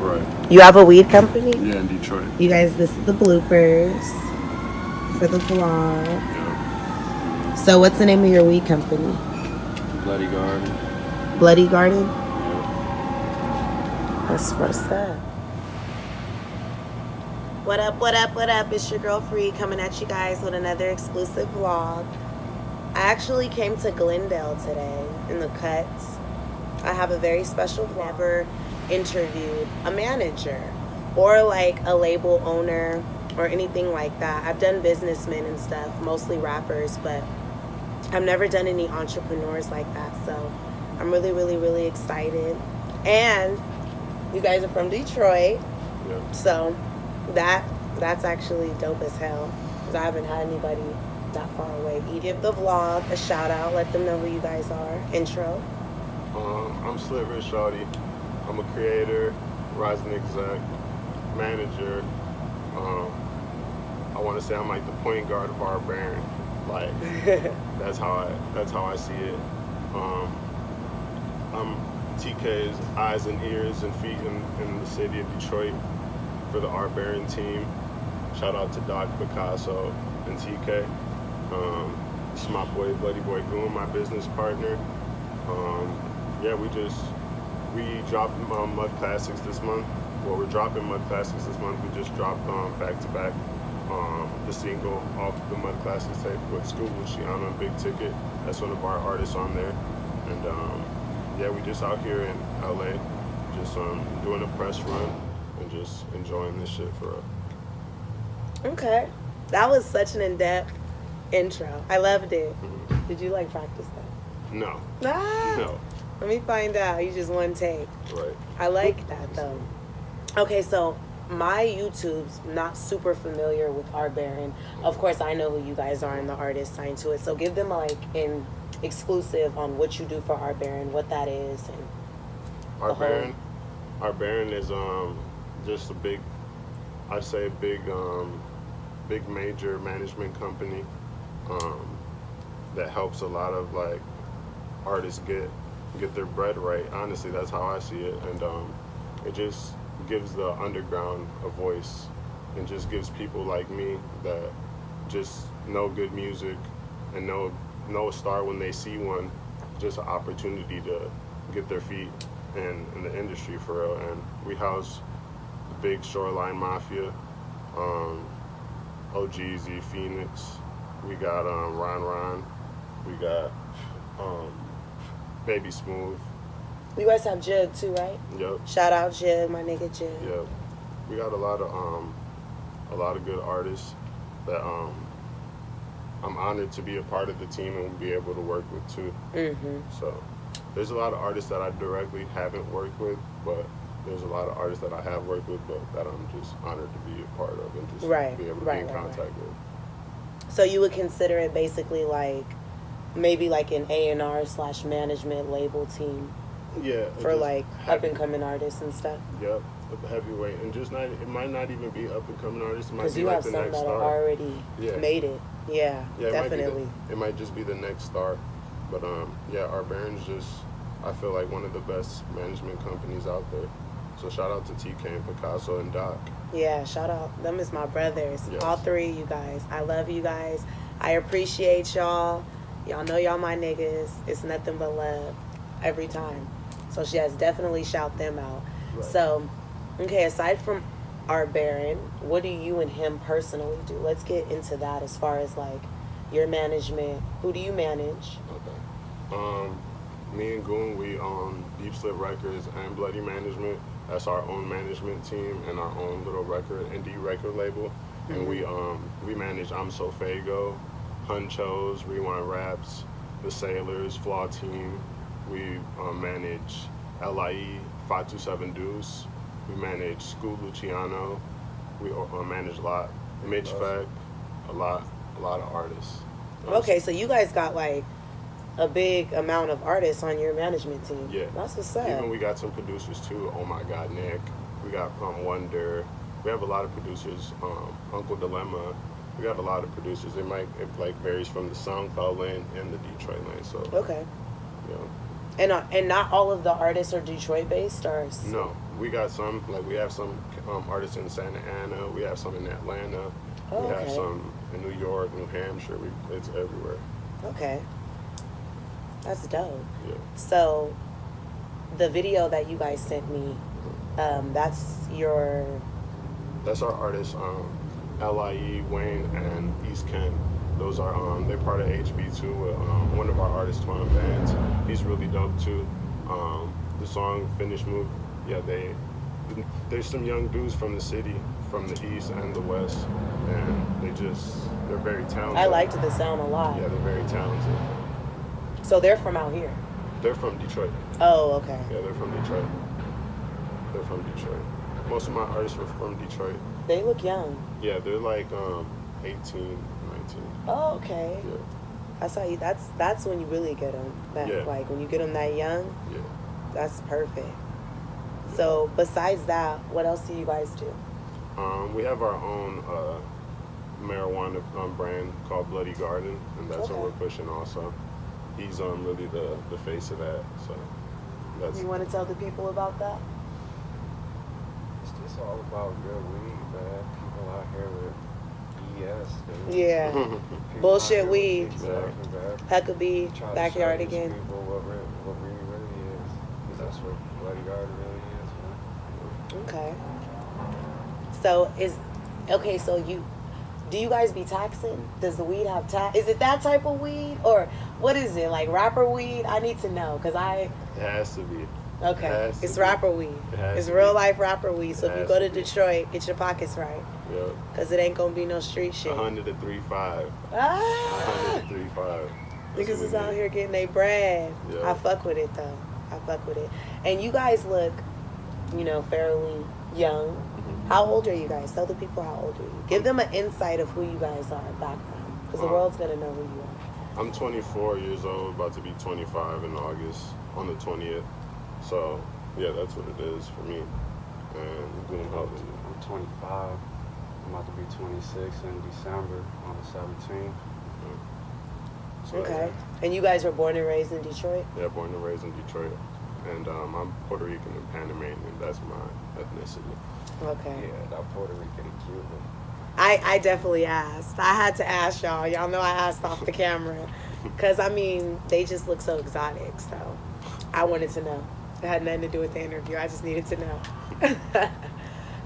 Right. You have a weed company? Yeah, in Detroit. You guys, this is the bloopers for the vlog. Yeah. So what's the name of your weed company? Bloody Garden. Bloody Garden? Yeah. What's that? What up, what up, what up? It's your girl Free coming at you guys with another exclusive vlog. I actually came to Glendale today in the Cuts. I have a very special vlog. Never interviewed a manager or like a label owner or anything like that. I've done businessmen and stuff, mostly rappers, but I've never done any entrepreneurs like that. So I'm really, really, really excited. And you guys are from Detroit. Yeah. So that's actually dope as hell, because I haven't had anybody that far away. You give the vlog a shout out, let them know who you guys are. Intro. I'm SlitWrist Shawty. I'm a creator, rising exec, manager. I want to say I'm like the point guard of our brand. Like that's how I see it. I'm TK's eyes and ears and feet in the city of Detroit for the Art Baron team. Shout out to Doc Picasso and TK. It's my boy, Bloody Boy Goon, my business partner. Yeah, we dropped Mud Classics this month. Well, we're dropping Mud Classics this month. We just dropped back to back the single off the Mud Classics tape with School Luciano and Big Ticket. That's one of our artists on there. And yeah, we just out here in LA, just doing a press run and just enjoying this shit for real. Okay, that was such an in-depth intro. I loved it. Mm-hmm. Did you like practice that? No. Ah, No. let me find out. You just one take. Right. I like that though. Okay, so my YouTube's not super familiar with Art Baron. Of course, I know who you guys are and the artists signed to it. So give them like an exclusive on what you do for Art Baron, what that is, and Art Baron is just a big, I'd say big major management company that helps a lot of like artists get their bread right. Honestly, that's how I see it, and it just gives the underground a voice, and just gives people like me that just know good music and know a star when they see one, just an opportunity to get their feet in the industry for real. And we house the big Shoreline Mafia, OGZ, Phoenix. We got Ron. We got Baby Smooth. you guys have Jug too, right? Yep. Shout out Jug, my nigga Jug. Yep. We got a lot of good artists that I'm honored to be a part of the team and be able to work with too. Mm-hmm. So there's a lot of artists that I directly haven't worked with, but there's a lot of artists that I have worked with, but that I'm just honored to be a part of and just be able to be in contact with. So you would consider it basically like maybe like an A&R/management label team. Yeah. For like up and coming artists and stuff. Yep, a heavyweight, and just not. It might not even be up and coming artists. It might Because be you like have the some next that star. are already made it. Yeah, definitely. It might just be the next star, but yeah, Art Baron's just. I feel like one of the best management companies out there. So shout out to TK and Picasso and Doc. Yeah, shout out. Them is my brothers. Yes. All three of you guys. I love you guys. I appreciate y'all. Y'all know y'all my niggas. It's nothing but love every time. So she has definitely shout them out. Right. So, okay, aside from Art Baron, what do you and him personally do? Let's get into that as far as like your management. Who do you manage? Okay. Me and Goon, we own Deep Slit Records and Bloody Management. That's our own management team and our own little indie record label. Mm-hmm. And we manage I'm So Fago, Hunchos, Rewind Raps, The Sailors, Flaw Team. We manage LIE, 527 Deuce. We manage School Luciano. We manage a lot. Mitch Feck, a lot of artists. Okay, so you guys got like a big amount of artists on your management team. Yeah. That's what's up. Even we got some producers too. Oh my God, Nick. We got Wonder. We have a lot of producers. Uncle Dilemma. We got a lot of producers. It like varies from the SoundCloud lane and the Detroit lane. So okay. Yeah. And not all of the artists are Detroit based, or No, we got some. Like we have some artists in Santa Ana. We have some in Atlanta. Oh, we have okay. some in New York, New Hampshire. It's everywhere. Okay, that's dope. Yeah. So, the video that you guys sent me, that's your. That's our artists, LIE, Wayne, and East Kent. Those are they're part of HB2, one of our artist twin bands. He's really dope too. The song "Finish Move," yeah, there's some young dudes from the city, from the east and the west, and they're very talented. I liked the sound a lot. Yeah, they're very talented. So they're from out here. They're from Detroit. Oh, okay. Yeah, they're from Detroit. They're from Detroit. Most of my artists were from Detroit. They look young. Yeah, they're like 18, 19. Oh, okay. Yeah. That's how you. That's when you really get them. Yeah. Like when you get them that young. Yeah. That's perfect. So besides that, what else do you guys do? We have our own marijuana brand called Bloody Garden, and that's what we're pushing also. He's really the face of that. So that's. You want to tell the people about that? It's just all about good weed, man. People out here with BS. Dude. Yeah. People Bullshit out here weed. with- Exactly, man. Huckabee, Try to backyard show these again. People what weed really is. 'Cause that's what Bloody Garden really is, man. Okay. So do you guys be taxing? Does the weed have tax? Is it that type of weed, or what is it, like rapper weed? I need to know, cause It has to be. okay, has to it's be. rapper weed. It has It's to real be. life rapper weed. So It if you has go to to be. Detroit, get your pockets right, Yeah. cause it ain't gonna be no street shit. 100 to 3.5. 100 Ah, to 3.5. niggas is out here getting their bread. Yeah. I fuck with it though. I fuck with it. And you guys look, fairly young. Mm-hmm. How old are you guys? Tell the people how old are you. Give them an insight of who you guys are, background, because the world's gonna know who you are. I'm 24 years old, about to be 25 in August on the 20th. So yeah, that's what it is for me. And Goon helped. I'm 25. I'm about to be 26 in December on the 17th. So, Okay. And you guys were born and raised in Detroit? Yeah, born and raised in Detroit. And I'm Puerto Rican and Panamanian. That's my ethnicity. Okay. Yeah, that Puerto Rican and Cuban. I definitely asked. I had to ask y'all. Y'all know I asked off the camera. Because, they just look so exotic. So I wanted to know. It had nothing to do with the interview. I just needed to know.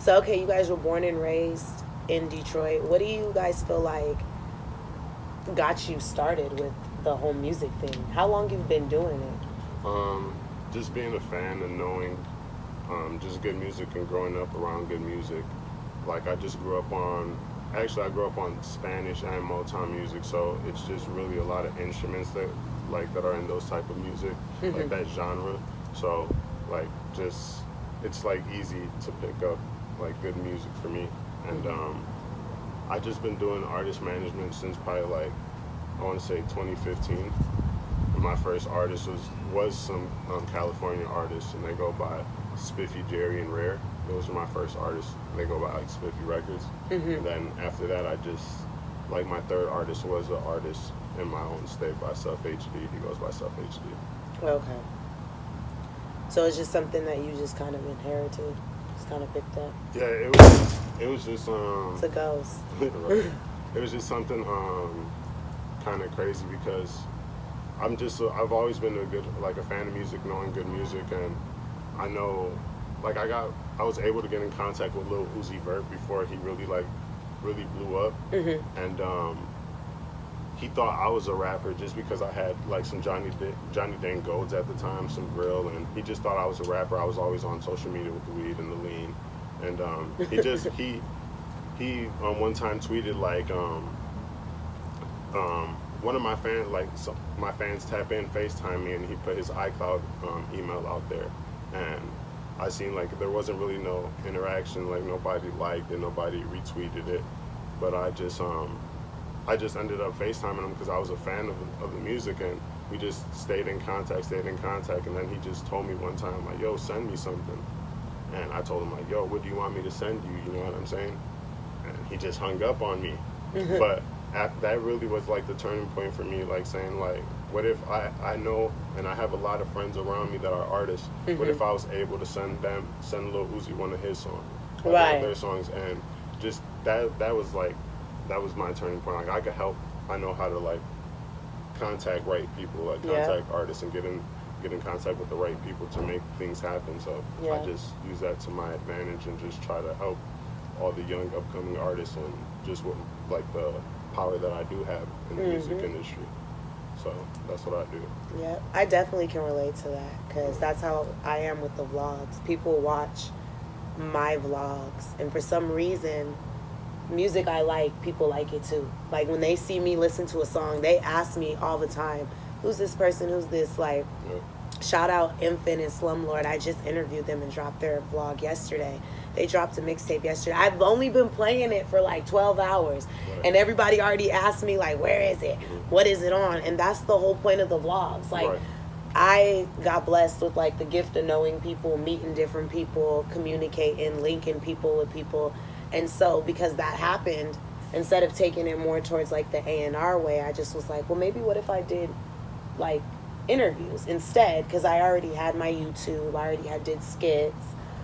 So, okay, you guys were born and raised in Detroit. What do you guys feel like got you started with the whole music thing? How long you've been doing it? Just being a fan and knowing just good music and growing up around good music. Like I grew up on Spanish and Motown music, so it's just really a lot of instruments that are in those type of music, like that genre. So it's like easy to pick up like good music for me. And I just been doing artist management since probably I want to say 2015. And my first artist was some California artists, and they go by Spiffy, Jerry, and Rare. Those are my first artists. They go by Spiffy Records. And then after that, I just my third artist was an artist in my own state by Self HD. He goes by Self HD. Okay. So it's just something that you just kind of inherited, just kind of picked up. Yeah, it was just It's a ghost. right. It was just something kind of crazy because I've always been a fan of music, knowing good music, and I know I was able to get in contact with Lil Uzi Vert before he really blew up, and he thought I was a rapper just because I had some Johnny Dang Golds at the time, some grill, and he just thought I was a rapper. I was always on social media with the weed and the lean, and he one time tweeted one of my fans my fans tap in FaceTime me, and he put his iCloud email out there, and I seen there wasn't really no interaction, nobody liked it, nobody retweeted it, but I just ended up FaceTiming him because I was a fan of the music, and we just stayed in contact, and then he just told me one time yo, send me something, and I told him yo, what do you want me to send you, you know what I'm saying? And he just hung up on me. But that really was the turning point for me, saying what if I know, and I have a lot of friends around me that are artists. What if I was able to send Lil Uzi one of his songs, one of their songs, and just that was my turning point. Like I could help. I know how to like contact right people, like contact artists, and get in contact with the right people to make things happen. So I just use that to my advantage and just try to help all the young upcoming artists and just with like the power that I do have in the music industry. So that's what I do. Yeah, I definitely can relate to that because that's how I am with the vlogs. People watch my vlogs, and for some reason, music I like, people like it too. Like when they see me listen to a song, they ask me all the time, who's this person, who's this? Like, shout out Infant and Slumlord. I just interviewed them and dropped their vlog yesterday. They dropped a mixtape yesterday. I've only been playing it for like 12 hours. And everybody already asked me, like, where is it? What is it on? And that's the whole point of the vlogs. Like, I got blessed with, like, the gift of knowing people, meeting different people, communicating, linking people with people. And so, because that happened, instead of taking it more towards, like, the A&R way, I just was like, well, maybe what if I did, like, interviews instead? Because I already had my YouTube. I already did skits.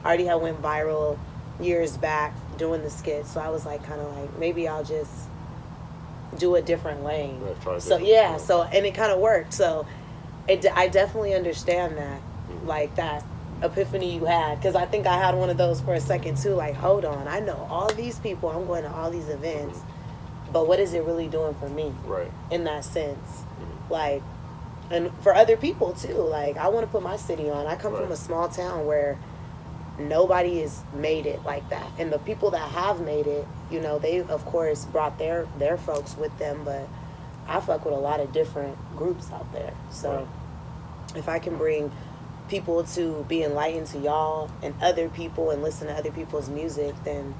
I already had went viral years back doing the skits. So I was, like, kind of like, maybe I'll just do a different lane. So, and it kind of worked. So I definitely understand that, like, that epiphany you had, because I think I had one of those for a second too. Like, hold on, I know all these people, I'm going to all these events, but what is it really doing for me? In that sense, like, and for other people too. Like, I want to put my city on. I come from a small town where nobody has made it like that, and the people that have made it, you know, they of course brought their folks with them, but I fuck with a lot of different groups out there. So if I can bring people to be enlightened to y'all and other people and listen to other people's music, then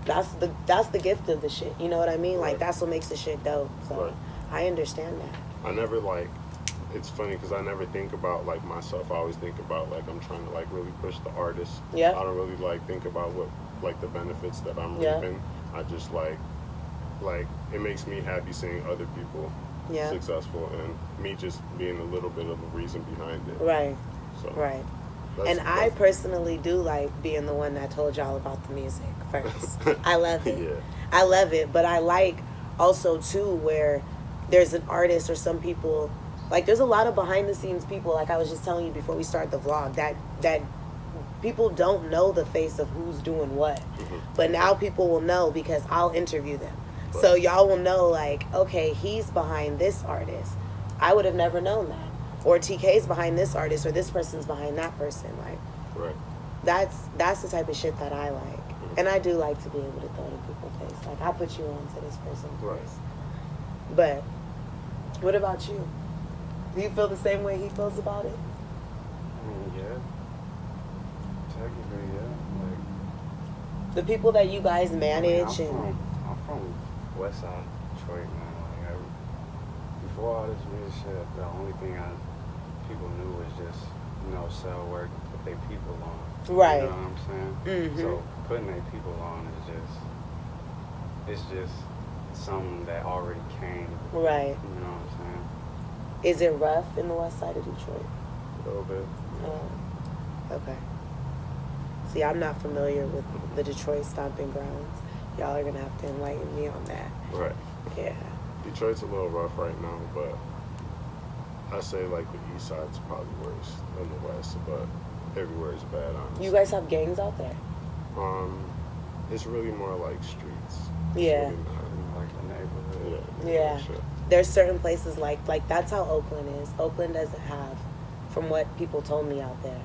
that's the gift of the shit. You know what I mean? Like, that's what makes the shit dope. So I understand that. I never, like, it's funny because I never think about, like, myself. I always think about, like, I'm trying to, like, really push the artist. I don't really, like, think about what, like, the benefits that I'm reaping. I just, like, it makes me happy seeing other people successful, and me just being a little bit of a reason behind it. So, and I personally do like being the one that told y'all about the music first. I love it. I love it, but I like also too where there's an artist or some people, like, there's a lot of behind the scenes people, like I was just telling you before we start the vlog, that people don't know the face of who's doing what. But now people will know because I'll interview them. So y'all will know, like, okay, he's behind this artist. I would have never known that. Or TK's behind this artist, or this person's behind that person. Like, that's the type of shit that I like. And I do like to be able to throw it in people's face. Like, I put you on to this person first. But what about you? Do you feel the same way he feels about it? Yeah. Technically, yeah. Like, the people that you guys manage, I'm from West Side Detroit, man. Like, before all this music shit, the only thing people knew was just, you know, sell work, put their people on. You know what I'm saying? So putting their people on is just something that already came. You know what I'm saying? Is it rough in the West Side of Detroit? A little bit. Okay. See, I'm not familiar with the Detroit stomping grounds. Y'all are gonna have to enlighten me on that. Yeah. Detroit's a little rough right now, but I say, like, the east side's probably worse than the west, but everywhere is bad, honestly. You guys have gangs out there? It's really more like streets. Yeah. Really like the neighborhood. Yeah. There's certain places like that's how Oakland is. Oakland doesn't have, from what people told me out there,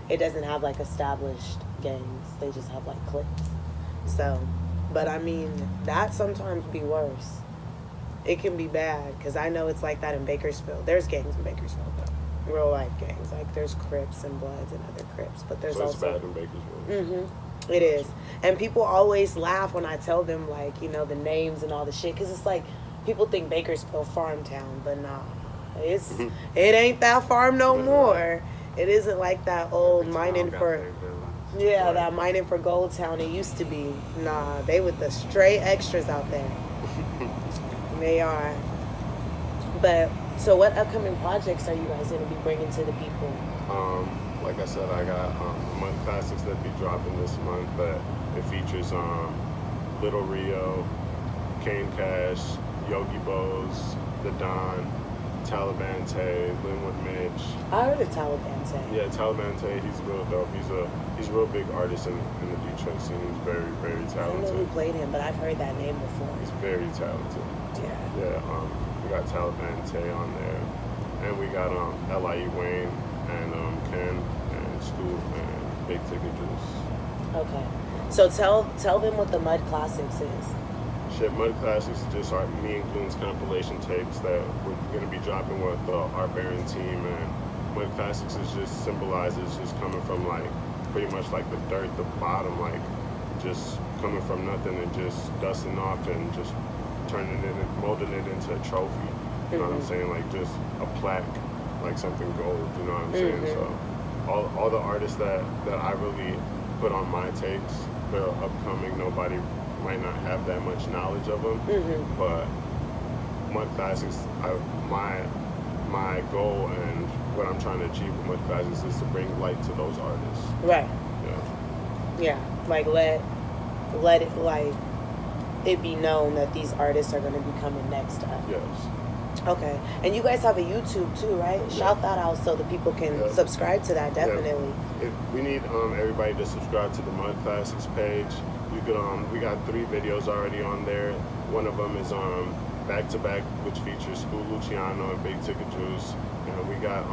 it doesn't have, like, established gangs. They just have, like, cliques. So, but I mean, that sometimes be worse. It can be bad, because I know it's like that in Bakersfield. There's gangs in Bakersfield, though. Real life gangs. Like, there's Crips and Bloods and other Crips, but there's it's also... bad in Bakersfield. It is. And people always laugh when I tell them, like, you know, the names and all the shit, because it's like, people think Bakersfield farm town, but nah. It ain't that farm no more. It isn't like that old mining for... Yeah, that mining for gold town it used to be. Nah, they with the straight extras out there. They are. But So what upcoming projects are you guys going to be bringing to the people? Like I said, I got Mud Classics that be dropping this month, but it features Little Rio, Kane Cash, Yogi Bose, The Don, Taliban Tay, Linwood Mitch. I heard of Taliban Tay. Yeah, Taliban Tay, he's real dope. He's a real big artist in the Detroit scene. He's very, very I don't know talented. who played him, but I've heard that name before. He's very talented. Yeah. Yeah, we got Taliban Tay on there. And we got L.I.E. Wayne and Ken and Scoop and Big Ticket Juice. Okay. So tell them what the Mud Classics is. Shit, Mud Classics is just me and Goon's compilation tapes that we're going to be dropping with our Baron team. And Mud Classics is just symbolizes just coming from like pretty much like the dirt, the bottom, like just coming from nothing and just dusting off and just turning it and molding it into a trophy. You know what I'm saying? Like just a plaque, like something gold. You know what I'm saying? So all the artists that I really put on my tapes, they're upcoming. Nobody might not have that much knowledge of them, but Mud Classics, my goal and what I'm trying to achieve with Mud Classics is to bring light to those artists. Right. Yeah. Yeah. Like let it like it be known that these artists are going to be coming next up. Yes. Okay. And you guys have a YouTube too, right? Yeah. Shout that out so the people can subscribe to that, definitely. Yeah. We need everybody to subscribe to the Mud Classics page. You could we got 3 videos already on there. One of them is Back to Back, which features School Luciano and Big Ticket Juice. And we got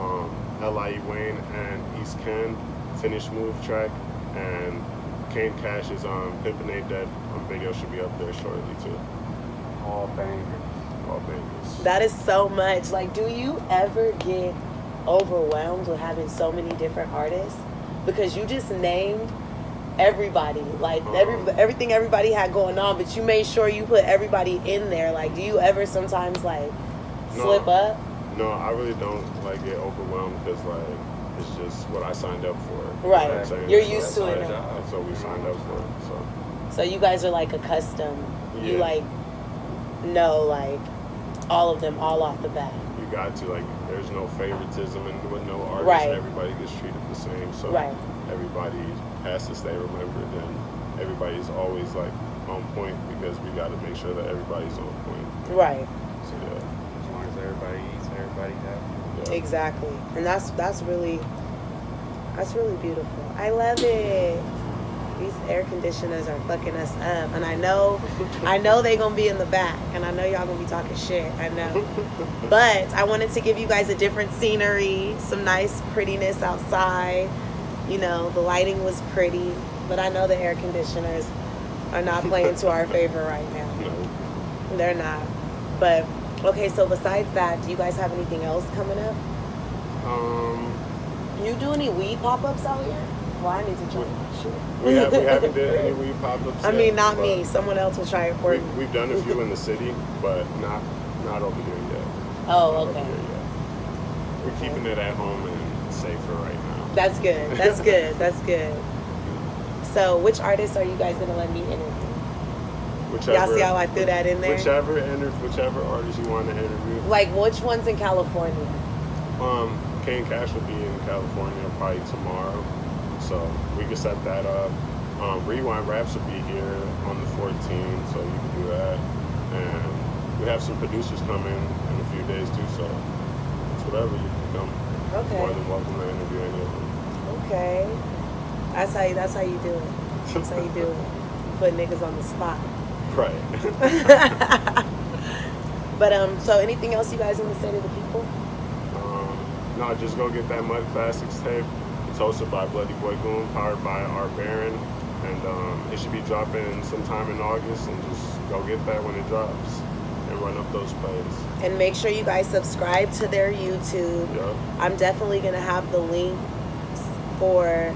L.I.E. Wayne and East Ken finished move track, and Kane Cash is Pimpin' Ain't Dead video should be up there shortly too. All bangers. All bangers. That is so much. Like, do you ever get overwhelmed with having so many different artists? Because you just named everybody, like everything everybody had going on, but you made sure you put everybody in there. Like, do you ever sometimes like slip up? No, I really don't like get overwhelmed because like it's just what I signed up for. Right. You know what I'm saying? You're used to it. That's what we signed up for. So you guys are like accustomed. Yeah. You like know like all of them all off the bat. You got to, like, there's no favoritism and with no artist. Right. Everybody gets treated the same. So everybody has to stay remembered, and everybody's always like on point because we got to make sure that everybody's on point. Right. So yeah. As long as everybody eats, everybody happy. Yeah. Exactly. And that's really beautiful. I love it. These air conditioners are fucking us up, and I know they gonna be in the back, and I know y'all gonna be talking shit. I know, but I wanted to give you guys a different scenery, some nice prettiness outside. You know, the lighting was pretty, but I know the air conditioners are not playing to our favor right now. No. They're not. But okay, so besides that, do you guys have anything else coming up? You do any weed pop-ups out here? Well, I need to try that shit. We haven't did any weed pop-ups I yet, mean, not but me. Someone else will try it for me. We've done a few in the city, but not over here yet. Oh, Not okay. over here yet. We're keeping it at home and safer right now. That's good. That's good. That's good. So, which artists are you guys gonna let me interview? Y'all see how I threw that in there? Whichever artist you want to interview. Like, which one's in California? Kane Cash will be in California probably tomorrow, so we can set that up. Rewind Raps will be here on the 14th, so you can do that. And we have some producers coming in a few days too, so it's whatever, you can come. Okay. More than welcome to interview any of them. Okay. That's how you do it. That's how you do it. You put niggas on the spot. Right. But so anything else you guys want to say to the people? No, just go get that Mud Classics tape. It's hosted by Bloody Boy Goon, powered by our Baron, and it should be dropping sometime in August. And just go get that when it drops and run up those plays. And make sure you guys subscribe to their YouTube. Yep. I'm definitely gonna have the links for.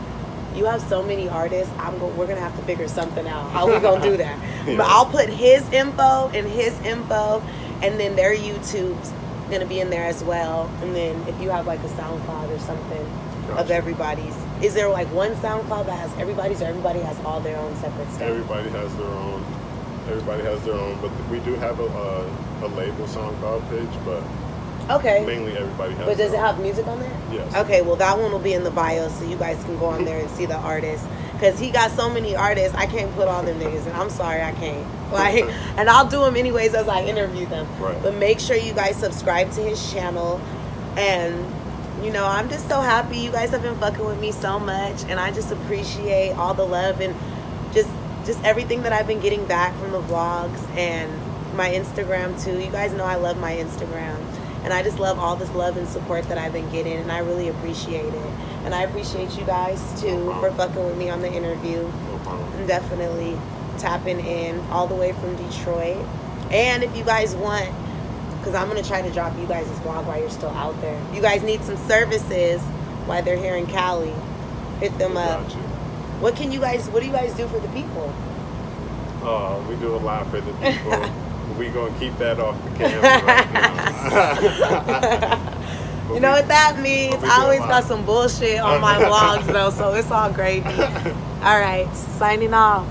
You have so many artists. We're gonna have to figure something out. How we gonna do that? Yeah. But I'll put his info, and then their YouTube's gonna be in there as well. And then if you have like a SoundCloud or something of everybody's, is there like one SoundCloud that has everybody's, or everybody has all their own separate stuff? Everybody has their own. Everybody has their own, but we do have a label SoundCloud page, but Okay. Mainly everybody has. But does it their own. have music on there? Yes. Okay, well that one will be in the bio, so you guys can go on there and see the artist. Cause he got so many artists, I can't put all them niggas, and I'm sorry, I can't. Like, and I'll do them anyways as I interview them. Right. But make sure you guys subscribe to his channel, and you know I'm just so happy you guys have been fucking with me so much, and I just appreciate all the love and just everything that I've been getting back from the vlogs and my Instagram too. You guys know I love my Instagram. And I just love all this love and support that I've been getting, and I really appreciate it. And I appreciate you guys too for fucking with me on the interview. No problem. And definitely tapping in all the way from Detroit. And if you guys want, because I'm gonna try to drop you guys this vlog while you're still out there. You guys need some services while they're here in Cali. Hit them up. Got you. What do you guys do for the people? We do a lot for the people. We gonna keep that off the camera right now. You know what that means? we I always do a lot. got some bullshit on my vlogs though, so it's all gravy. All right, signing off.